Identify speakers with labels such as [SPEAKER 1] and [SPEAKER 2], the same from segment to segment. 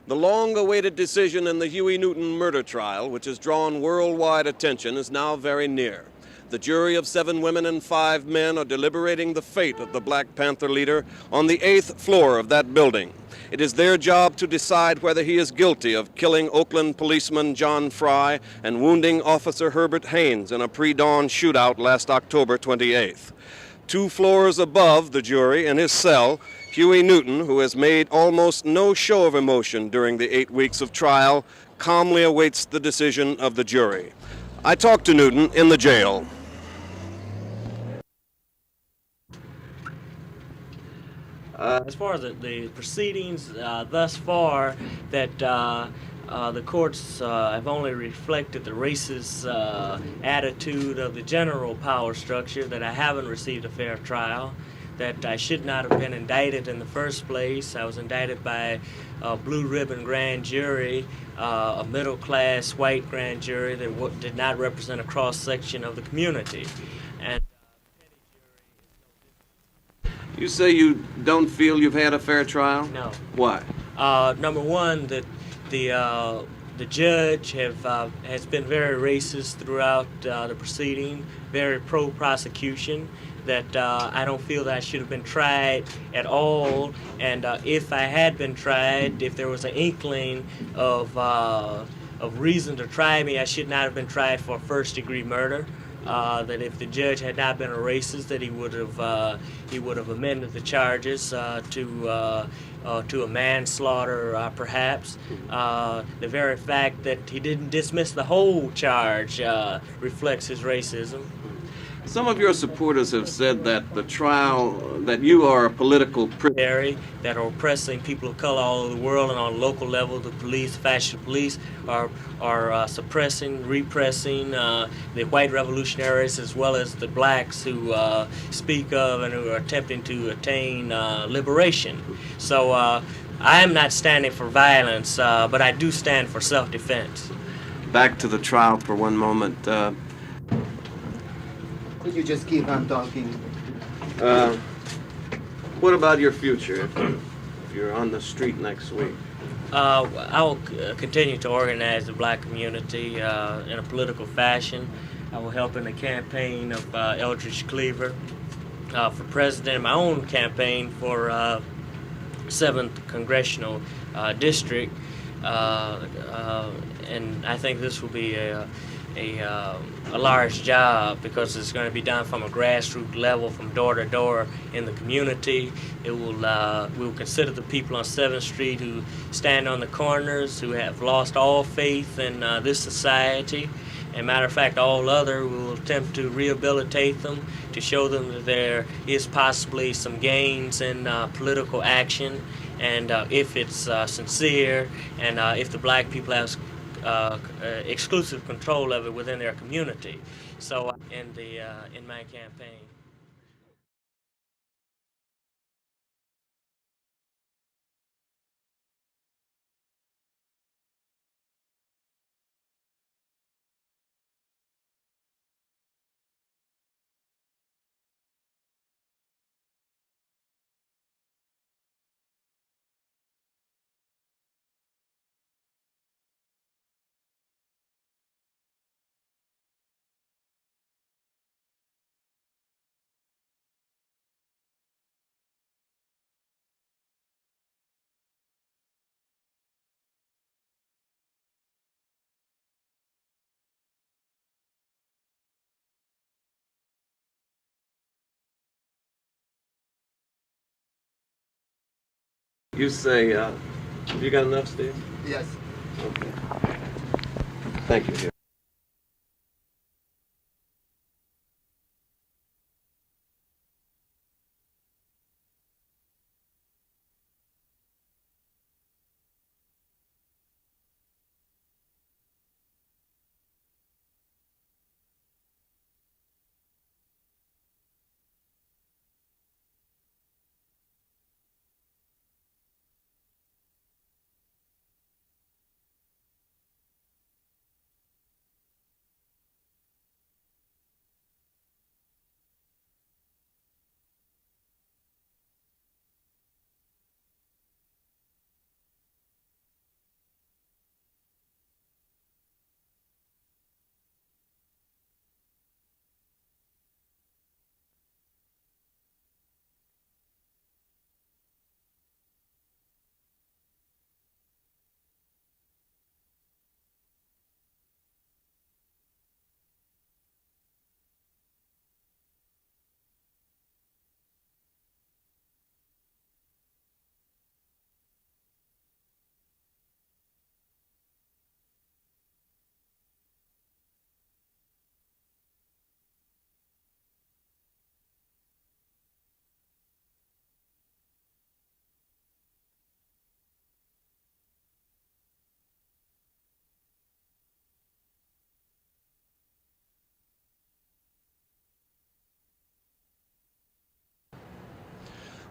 [SPEAKER 1] The long-awaited decision in the Huey Newton murder trial, which has drawn worldwide attention, is now very near. The jury of 7 women and 5 men are deliberating the fate of the Black Panther leader on the 8th floor of that building. It is their job to decide whether he is guilty of killing Oakland policeman John Fry and wounding Officer Herbert Haynes in a pre-dawn shootout last October 28th. 2 floors above the jury, in his cell, Huey Newton, who has made almost no show of emotion during the 8 weeks of trial, calmly awaits the decision of the jury. I talked to Newton in the jail.
[SPEAKER 2] As far as the proceedings thus far, that the courts have only reflected the racist attitude of the general power structure, that I haven't received a fair trial, that I should not have been indicted in the first place. I was indicted by a blue ribbon grand jury, a middle-class white grand jury that did not represent a cross-section of the community. And
[SPEAKER 1] You say you don't feel you've had a fair trial?
[SPEAKER 2] no.
[SPEAKER 1] Why?
[SPEAKER 2] Number one, that the judge has been very racist throughout the proceeding, very pro-prosecution, that I don't feel that I should have been tried at all, and if I had been tried, if there was an inkling of reason to try me, I should not have been tried for first-degree murder. That if the judge had not been a racist, that he would have amended the charges to a manslaughter, perhaps. The very fact that he didn't dismiss the whole charge reflects his racism.
[SPEAKER 1] Some of your supporters have said that the trial, that you are a political prisoner.
[SPEAKER 2] That are oppressing people of color all over the world, and on a local level, the police, fascist police, are suppressing, repressing the white revolutionaries as well as the blacks who speak of and who are attempting to attain liberation. So I am not standing for violence, but I do stand for self-defense.
[SPEAKER 1] Back to the trial for one moment.
[SPEAKER 3] Could you just keep on talking?
[SPEAKER 1] What about your future if you're on the street next week?
[SPEAKER 2] I will continue to organize the black community in a political fashion. I will help in the campaign of Eldridge Cleaver for president, and my own campaign for 7th Congressional District. And I think this will be a large job, because it's going to be done from a grassroots level, from door to door in the community. It will we will consider the people on 7th Street who stand on the corners, who have lost all faith in this society. And matter of fact, all other, we will attempt to rehabilitate them, to show them that there is possibly some gains in political action, and if it's sincere, and if the black people have exclusive control of it within their community. So in my campaign.
[SPEAKER 1] You say, you got enough, Steve?
[SPEAKER 3] Yes.
[SPEAKER 1] Okay. Thank you.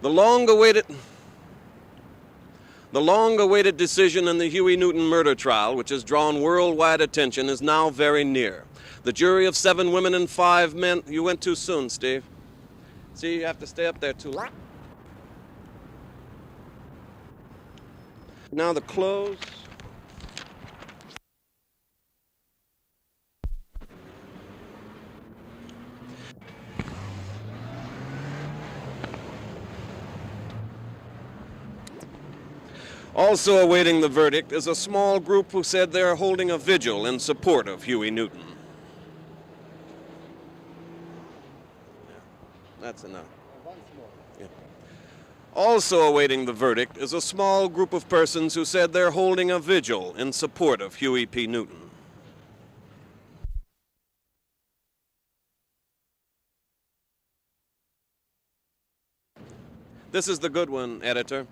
[SPEAKER 1] The long-awaited decision in the Huey Newton murder trial, which has drawn worldwide attention, is now very near. The jury of 7 women and 5 men... You went too soon, Steve. See, you have to stay up there too long. Now the close. Also awaiting the verdict is a small group who said they're holding a vigil in support of Huey Newton. That's enough. Yeah. Also awaiting the verdict is a small group of persons who said they're holding a vigil in support of Huey P. Newton. This is the good one, editor.